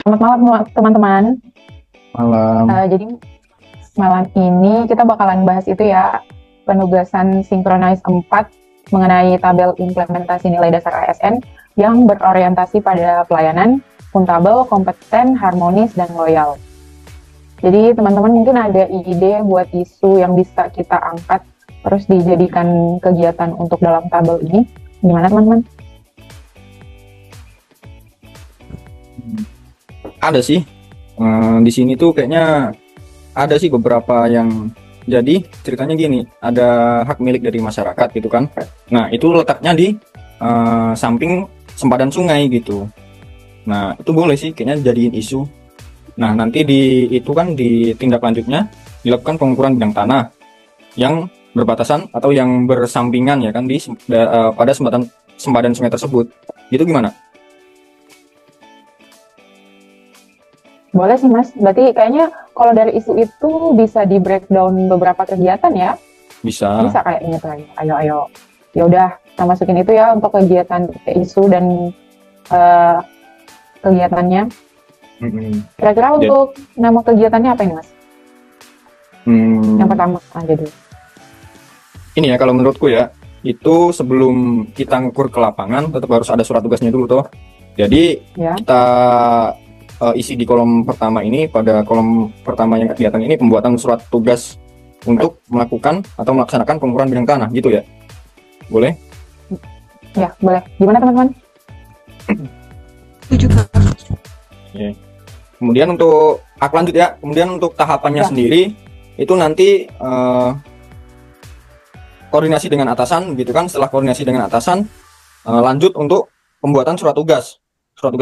Selamat malam teman-teman. Malam. Jadi malam ini kita bakalan bahas itu ya, penugasan Synchronize 4 mengenai tabel implementasi nilai dasar ASN yang berorientasi pada pelayanan, akuntabel, kompeten, harmonis, dan loyal. Jadi teman-teman mungkin ada ide buat isu yang bisa kita angkat terus dijadikan kegiatan untuk dalam tabel ini. Gimana teman-teman? Ada sih. Di sini tuh kayaknya ada sih beberapa yang jadi ceritanya gini, ada hak milik dari masyarakat gitu kan. Nah, itu letaknya di samping sempadan sungai gitu. Nah, itu boleh sih kayaknya jadiin isu. Nah, nanti di itu kan di tindak lanjutnya dilakukan pengukuran bidang tanah yang berbatasan atau yang bersampingan ya kan pada sempadan sungai tersebut. Itu gimana? Boleh sih Mas, berarti kayaknya kalau dari isu itu bisa di breakdown beberapa kegiatan ya? Bisa. Bisa kayaknya tuh, ayo. Ya udah, kita masukin itu ya untuk kegiatan isu dan uh, kegiatannya. Kira-kira untuk nama kegiatannya apa ini Mas? Yang pertama aja dulu. Ini ya kalau menurutku ya, itu sebelum kita ngukur ke lapangan tetap harus ada surat tugasnya dulu toh. Jadi Ya. kita isi di kolom pertama ini, pada kolom pertama yang kegiatan ini pembuatan surat tugas untuk melakukan atau melaksanakan pengukuran bidang tanah gitu ya. Boleh? Ya, boleh. Gimana teman-teman? Setuju Kak. Oke. Kemudian untuk lanjut ya. Kemudian untuk tahapannya sendiri itu nanti koordinasi dengan atasan gitu kan. Setelah koordinasi dengan atasan lanjut untuk pembuatan surat tugas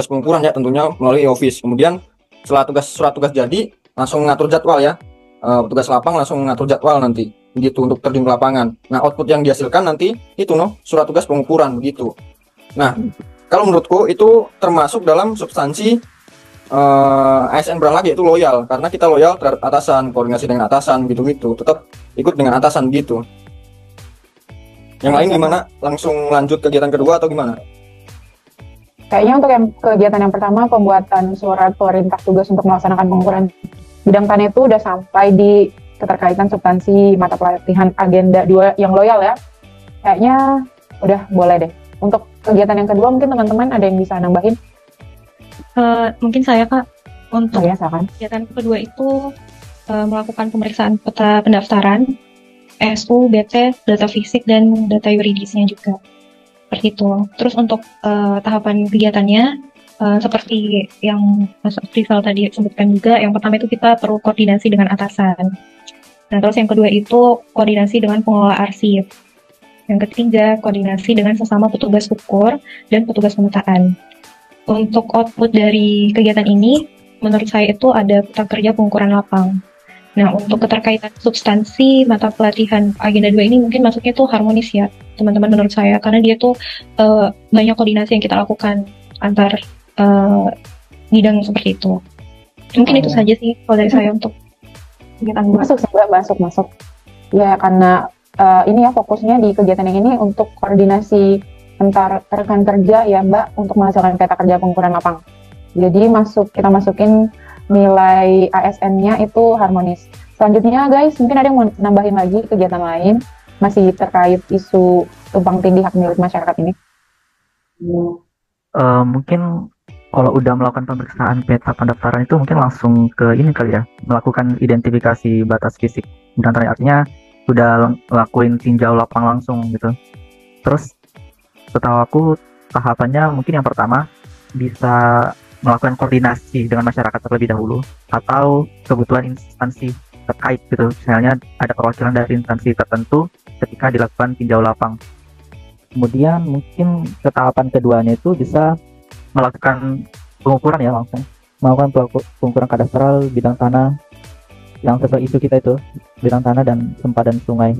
pengukuran ya, tentunya melalui e-office. Kemudian setelah surat tugas jadi langsung mengatur jadwal ya, petugas lapang langsung mengatur jadwal nanti begitu untuk terjun ke lapangan. Nah, output yang dihasilkan nanti itu surat tugas pengukuran begitu. Nah, kalau menurutku itu termasuk dalam substansi ASN berangkat, yaitu loyal, karena kita loyal terhadap atasan, koordinasi dengan atasan gitu-gitu, tetap ikut dengan atasan gitu. Yang lain gimana? Langsung lanjut kegiatan kedua atau gimana? Kayaknya untuk kegiatan yang pertama, pembuatan surat perintah tugas untuk melaksanakan pengukuran bidang tanah itu udah sampai di keterkaitan substansi mata pelatihan agenda 2 yang loyal ya. Kayaknya udah boleh deh. Untuk kegiatan yang kedua mungkin teman-teman ada yang bisa nambahin? Mungkin saya Kak, untuk kegiatan kedua itu melakukan pemeriksaan peta pendaftaran, SU, BT, data fisik, dan data yuridisnya juga. Seperti itu. Terus untuk tahapan kegiatannya, seperti yang Mas Rizal tadi sebutkan juga, yang pertama itu kita perlu koordinasi dengan atasan. Nah, terus yang kedua itu koordinasi dengan pengelola arsip. Yang ketiga, koordinasi dengan sesama petugas ukur dan petugas pemetaan. Untuk output dari kegiatan ini, menurut saya itu ada peta kerja pengukuran lapang. Nah, untuk keterkaitan substansi mata pelatihan agenda 2 ini mungkin masuknya tuh harmonis ya, teman-teman, menurut saya, karena dia tuh banyak koordinasi yang kita lakukan antar bidang seperti itu. Mungkin itu saja sih kalau dari saya untuk kegiatan 2. Masuk. Ya, karena ini ya fokusnya di kegiatan yang ini untuk koordinasi antar rekan kerja ya Mbak untuk menghasilkan peta kerja pengukuran lapang. Jadi kita masukin nilai ASN-nya itu harmonis. Selanjutnya guys, mungkin ada yang mau nambahin lagi kegiatan lain masih terkait isu tumpang tindih hak milik masyarakat ini? Mungkin kalau udah melakukan pemeriksaan peta pendaftaran itu mungkin langsung ke ini kali ya, melakukan identifikasi batas fisik dan artinya sudah lakuin tinjau lapang langsung gitu. Terus setahu aku tahapannya mungkin yang pertama bisa melakukan koordinasi dengan masyarakat terlebih dahulu atau kebutuhan instansi terkait gitu, misalnya ada perwakilan dari instansi tertentu ketika dilakukan tinjau lapang. Kemudian mungkin ke tahapan keduanya itu bisa melakukan pengukuran ya, langsung melakukan pengukuran kadastral bidang tanah yang sesuai isu kita itu, bidang tanah dan sempadan sungai.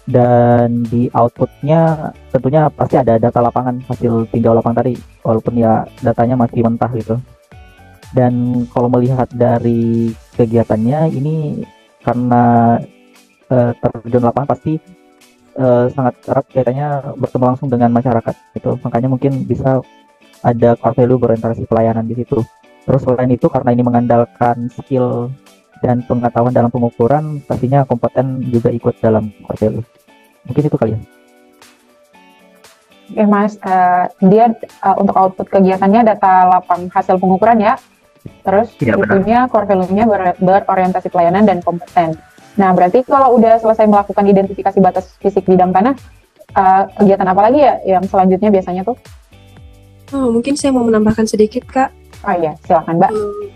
Dan di outputnya tentunya pasti ada data lapangan hasil tinjau lapang tadi, walaupun ya datanya masih mentah gitu. Dan kalau melihat dari kegiatannya ini, karena terjun lapangan pasti sangat erat kaitannya bertemu langsung dengan masyarakat gitu, makanya mungkin bisa ada core value berorientasi pelayanan di situ. Terus selain itu karena ini mengandalkan skill dan pengetahuan dalam pengukuran, pastinya kompeten juga ikut dalam core value. Mungkin itu kali ya. Oke Mas, dia untuk output kegiatannya data lapang hasil pengukuran ya. Terus Iya, benar. itunya core value-nya berorientasi pelayanan dan kompeten. Nah, berarti kalau udah selesai melakukan identifikasi batas fisik bidang tanah, kegiatan apa lagi ya yang selanjutnya biasanya tuh? Oh, mungkin saya mau menambahkan sedikit, Kak. Oh iya, silakan Mbak.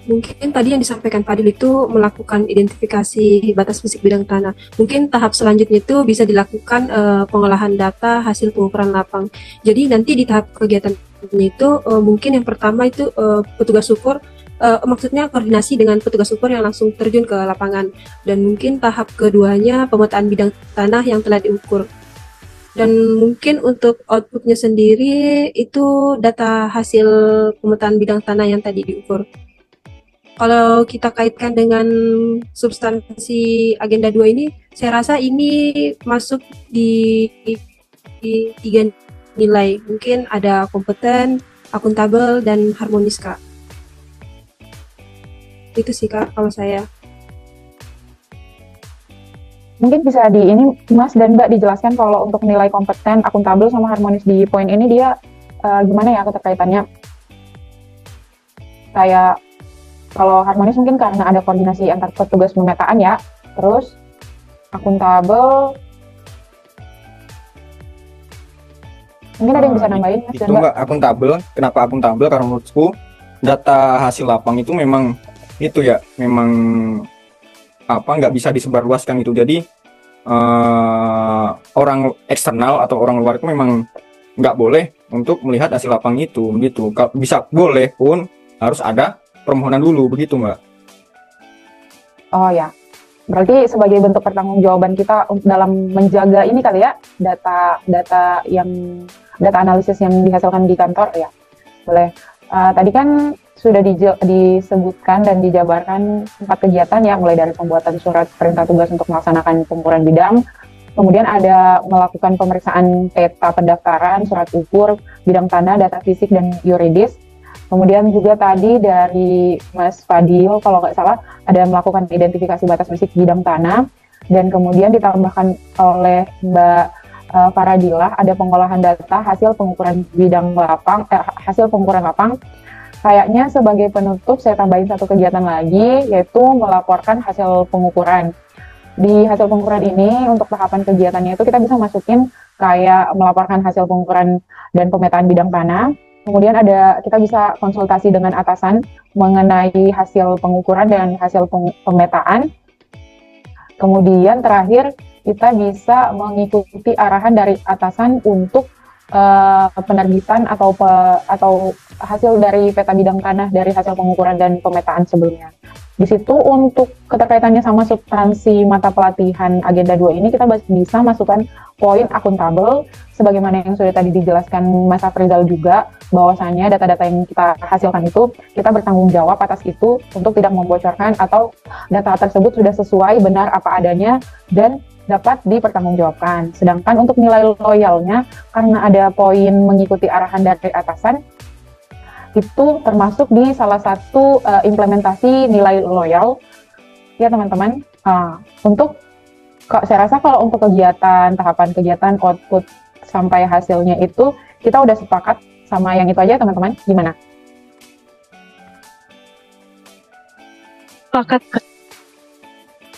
Mungkin tadi yang disampaikan Fadil itu melakukan identifikasi batas fisik bidang tanah. Mungkin tahap selanjutnya itu bisa dilakukan pengolahan data hasil pengukuran lapang. Jadi nanti di tahap kegiatan itu mungkin yang pertama itu petugas ukur, maksudnya koordinasi dengan petugas ukur yang langsung terjun ke lapangan. Dan mungkin tahap keduanya pemetaan bidang tanah yang telah diukur. Dan mungkin untuk outputnya sendiri itu data hasil pemetaan bidang tanah yang tadi diukur. Kalau kita kaitkan dengan substansi agenda 2 ini, saya rasa ini masuk di 3 nilai. Mungkin ada kompeten, akuntabel, dan harmonis, Kak. Itu sih, Kak, kalau saya. Mungkin bisa di ini Mas dan Mbak dijelaskan kalau untuk nilai kompeten, akuntabel, sama harmonis di poin ini dia gimana ya keterkaitannya? Kayak kalau harmonis mungkin karena ada koordinasi antar petugas pemetaan ya. Terus akuntabel mungkin ada yang bisa nambahin Mas dan Itu Mbak? Mbak, akuntabel. Kenapa akuntabel? Karena menurutku data hasil lapang itu memang itu ya, memang nggak bisa disebarluaskan itu. Jadi orang eksternal atau orang luar itu memang nggak boleh untuk melihat hasil lapang itu gitu. Bisa boleh pun harus ada permohonan dulu begitu Mbak. Oh ya, berarti sebagai bentuk pertanggungjawaban kita dalam menjaga ini kali ya, data analisis yang dihasilkan di kantor ya. Boleh. Tadi kan sudah disebutkan dan dijabarkan 4 kegiatan ya, mulai dari pembuatan surat perintah tugas untuk melaksanakan pengukuran bidang, kemudian ada melakukan pemeriksaan peta pendaftaran, surat ukur, bidang tanah, data fisik dan yuridis. Kemudian juga tadi dari Mas Fadil, kalau nggak salah, ada melakukan identifikasi batas fisik bidang tanah, dan kemudian ditambahkan oleh Mbak Faradillah, ada pengolahan data hasil pengukuran bidang lapang, hasil pengukuran lapang. Kayaknya sebagai penutup saya tambahin 1 kegiatan lagi, yaitu melaporkan hasil pengukuran. Di hasil pengukuran ini untuk tahapan kegiatannya itu kita bisa masukin kayak melaporkan hasil pengukuran dan pemetaan bidang tanah. Kemudian kita bisa konsultasi dengan atasan mengenai hasil pengukuran dan hasil pemetaan. Kemudian terakhir kita bisa mengikuti arahan dari atasan untuk penerbitan atau hasil dari peta bidang tanah dari hasil pengukuran dan pemetaan sebelumnya. Di situ untuk keterkaitannya sama substansi mata pelatihan agenda 2 ini kita bisa masukkan poin akuntabel sebagaimana yang sudah tadi dijelaskan Mas Afrizal juga, bahwasanya data-data yang kita hasilkan itu kita bertanggung jawab atas itu untuk tidak membocorkan atau data tersebut sudah sesuai benar apa adanya dan dapat dipertanggungjawabkan. Sedangkan untuk nilai loyalnya, karena ada poin mengikuti arahan dari atasan, itu termasuk di salah satu implementasi nilai loyal ya teman-teman. Saya rasa kalau untuk kegiatan, tahapan kegiatan, output sampai hasilnya itu kita udah sepakat sama yang itu aja teman-teman. Gimana? Sepakat.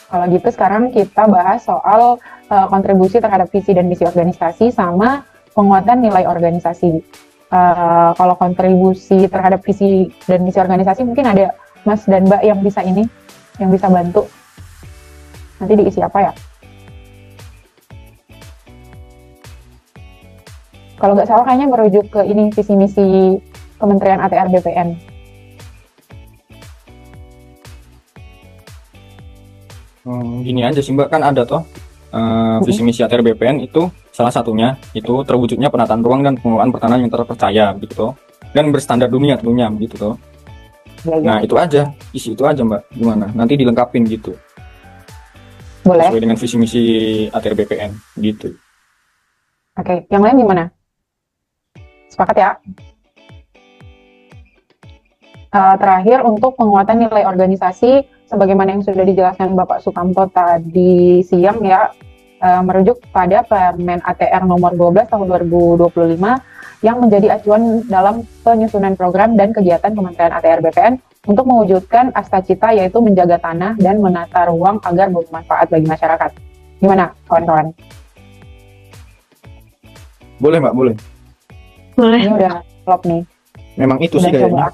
Kalau gitu sekarang kita bahas soal kontribusi terhadap visi dan misi organisasi sama penguatan nilai organisasi. Kalau kontribusi terhadap visi dan misi organisasi mungkin ada Mas dan Mbak yang bisa bantu. Nanti diisi apa ya? Kalau nggak salah kayaknya merujuk ke ini visi misi Kementerian ATR BPN. Gini aja sih Mbak, kan ada toh visi misi ATR BPN itu salah satunya itu terwujudnya penataan ruang dan pengelolaan pertanahan yang terpercaya gitu toh, dan berstandar dunia tentunya gitu toh. Ya. Nah itu aja, isi itu aja Mbak, gimana? Nanti dilengkapin gitu. Boleh. Sesuai dengan visi misi ATR BPN gitu. Oke, yang lain gimana? Sepakat ya? Terakhir, untuk penguatan nilai organisasi, sebagaimana yang sudah dijelaskan Bapak Sukamto tadi siang ya, merujuk pada Permen ATR nomor 12 tahun 2025 yang menjadi acuan dalam penyusunan program dan kegiatan Kementerian ATR BPN untuk mewujudkan astacita, yaitu menjaga tanah dan menata ruang agar bermanfaat bagi masyarakat. Gimana kawan-kawan? Boleh Mbak, boleh. Boleh. Ini udah klop nih. Memang itu Udah sih kayaknya.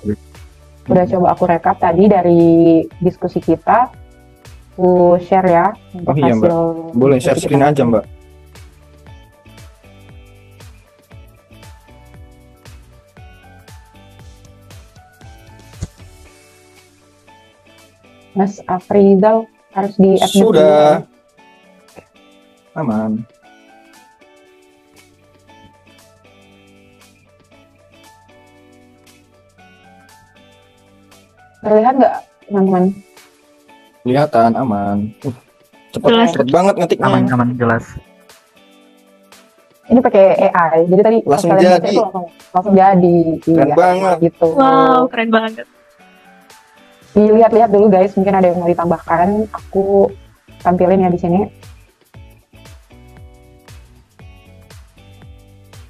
Udah coba aku rekap tadi dari diskusi kita. Aku share ya untuk Oh iya, Mbak. hasil Boleh diskusi share kita. screen aja Mbak. Mas Afrizal harus di admit dulu. Sudah. Aman. Terlihat nggak teman-teman? Kelihatan aman. Cepet, Jelas. cepet banget ngetiknya. Aman jelas. Ini pakai AI, jadi tadi pas Langsung kalian baca jadi. itu langsung jadi. Keren Iya, banget. Gitu. Wow, keren banget. Dilihat-lihat dulu guys, mungkin ada yang mau ditambahkan. Aku tampilin ya di sini.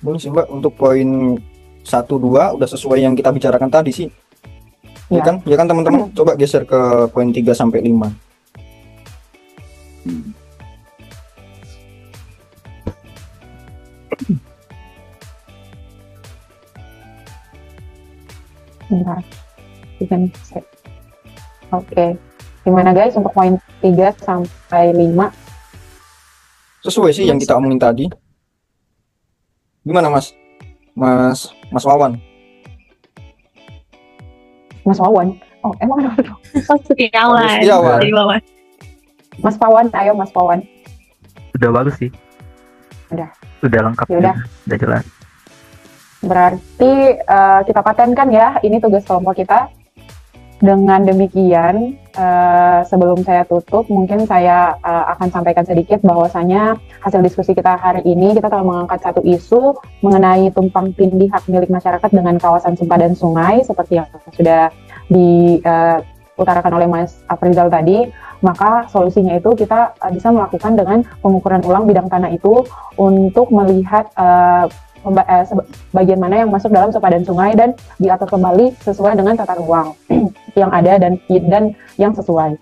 Boleh sih Mbak, untuk poin 1-2 udah sesuai yang kita bicarakan tadi sih. Ya Ya. kan? Ya kan teman-teman? Coba geser ke poin 3 sampai 5. Bentar. Bikin set. Oke. Gimana guys untuk poin 3 sampai 5? Sesuai sih yang kita omongin tadi. Gimana Mas? Mas Wawan. Mas Wawan. Oh, emang ada tuh? Oh, Setiawan. Setiawan. Dari bawah. Mas Pawan, ayo Mas Pawan. Udah bagus sih. Udah. Udah lengkap. Ya udah. Udah jelas. Berarti kita patenkan ya, ini tugas kelompok kita. Dengan demikian, sebelum saya tutup, mungkin saya akan sampaikan sedikit bahwasanya hasil diskusi kita hari ini, kita telah mengangkat satu isu mengenai tumpang tindih hak milik masyarakat dengan kawasan sempadan sungai, seperti yang sudah diutarakan oleh Mas Afrizal tadi. Maka solusinya itu kita bisa melakukan dengan pengukuran ulang bidang tanah itu untuk melihat bagian mana yang masuk dalam sempadan sungai dan diatur kembali sesuai dengan tata ruang yang ada dan yang sesuai.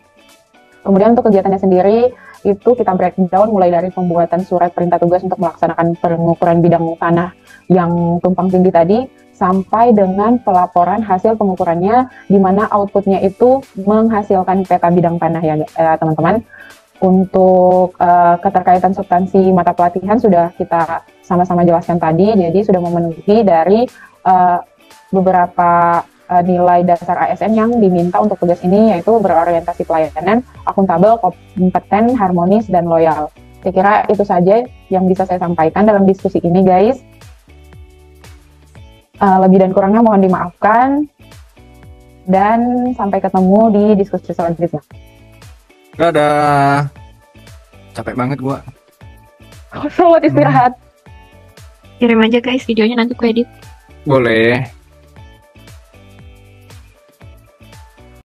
Kemudian untuk kegiatannya sendiri itu kita breakdown mulai dari pembuatan surat perintah tugas untuk melaksanakan pengukuran bidang tanah yang tumpang tindih tadi sampai dengan pelaporan hasil pengukurannya di mana outputnya itu menghasilkan peta bidang tanah ya teman-teman. Untuk keterkaitan substansi mata pelatihan sudah kita sama-sama jelaskan tadi, jadi sudah memenuhi dari beberapa nilai dasar ASN yang diminta untuk tugas ini, yaitu berorientasi pelayanan, akuntabel, kompeten, harmonis, dan loyal. Saya kira itu saja yang bisa saya sampaikan dalam diskusi ini guys. Lebih dan kurangnya mohon dimaafkan, dan sampai ketemu di diskusi selanjutnya. Dadah. Capek banget gua. Selamat istirahat. Kirim aja guys videonya, nanti ku edit. Boleh.